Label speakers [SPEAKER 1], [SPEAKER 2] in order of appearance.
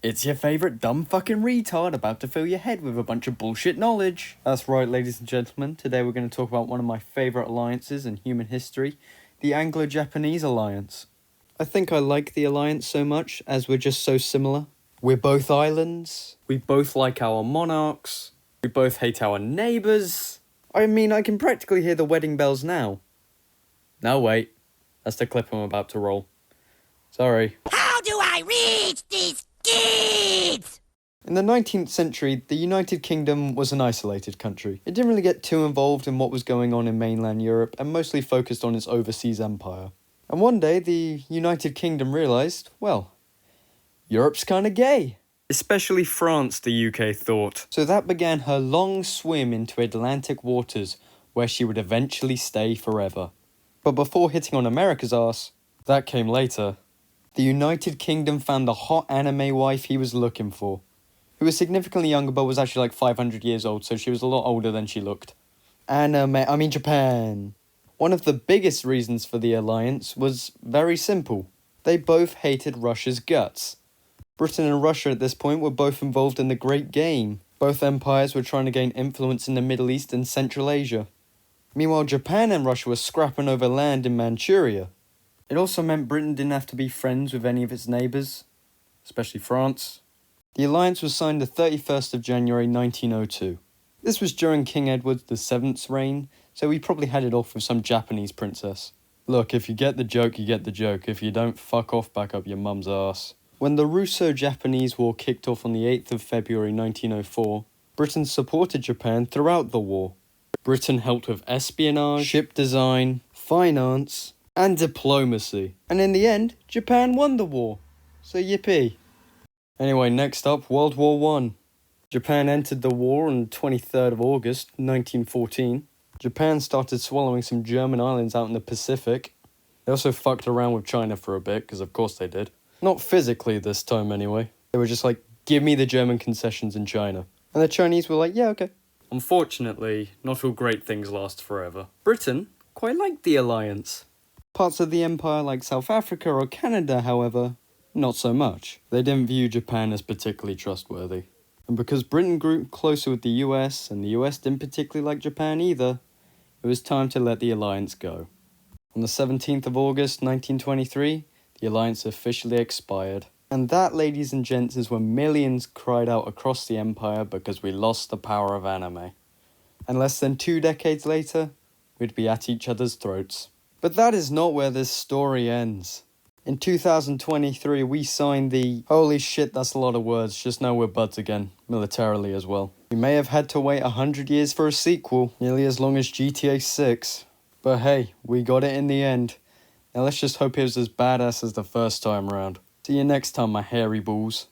[SPEAKER 1] It's your favourite dumb fucking retard about to fill your head with a bunch of bullshit knowledge. That's right, ladies and gentlemen. Today we're going to talk about one of my favourite alliances in human history, the Anglo-Japanese alliance. I think I like the alliance so much as we're just so similar. We're both islands. We both like our monarchs. We both hate our neighbours. I mean, I can practically hear the wedding bells now. No, wait. That's the clip I'm about to roll. Sorry.
[SPEAKER 2] How do I reach these kids?
[SPEAKER 1] In the 19th century, the United Kingdom was an isolated country. It didn't really get too involved in what was going on in mainland Europe and mostly focused on its overseas empire. And one day, the United Kingdom realised, well, Europe's kinda gay. Especially France, the UK thought. So that began her long swim into Atlantic waters, where she would eventually stay forever. But before hitting on America's arse, that came later. The United Kingdom found the hot anime wife he was looking for, who was significantly younger but was actually like 500 years old, so she was a lot older than she looked. Japan. One of the biggest reasons for the alliance was very simple. They both hated Russia's guts. Britain and Russia at this point were both involved in the Great Game. Both empires were trying to gain influence in the Middle East and Central Asia. Meanwhile, Japan and Russia were scrapping over land in Manchuria. It also meant Britain didn't have to be friends with any of its neighbours, especially France. The alliance was signed the 31st of January 1902. This was during King Edward VII's reign, so he probably had it off with some Japanese princess. Look, if you get the joke, you get the joke. If you don't, fuck off back up your mum's arse. When the Russo-Japanese War kicked off on the 8th of February 1904, Britain supported Japan throughout the war. Britain helped with espionage, ship design, finance, and diplomacy. And in the end, Japan won the war. So yippee. Anyway, next up, World War I. Japan entered the war on 23rd of August 1914. Japan started swallowing some German islands out in the Pacific. They also fucked around with China for a bit, because of course they did. Not physically this time anyway. They were just like, give me the German concessions in China. And the Chinese were like, yeah, okay. Unfortunately, not all great things last forever. Britain quite liked the alliance. Parts of the empire like South Africa or Canada, however, not so much. They didn't view Japan as particularly trustworthy. And because Britain grew closer with the US, and the US didn't particularly like Japan either, it was time to let the alliance go. On the 17th of August 1923, the alliance officially expired. And that, ladies and gents, is when millions cried out across the empire because we lost the power of anime. And less than 2 decades later, we'd be at each other's throats. But that is not where this story ends. In 2023, we signed the... Holy shit, that's a lot of words. Just know we're buds again, militarily as well. We may have had to wait 100 years for a sequel, nearly as long as GTA 6. But hey, we got it in the end. Now let's just hope it was as badass as the first time round. See you next time, my hairy balls.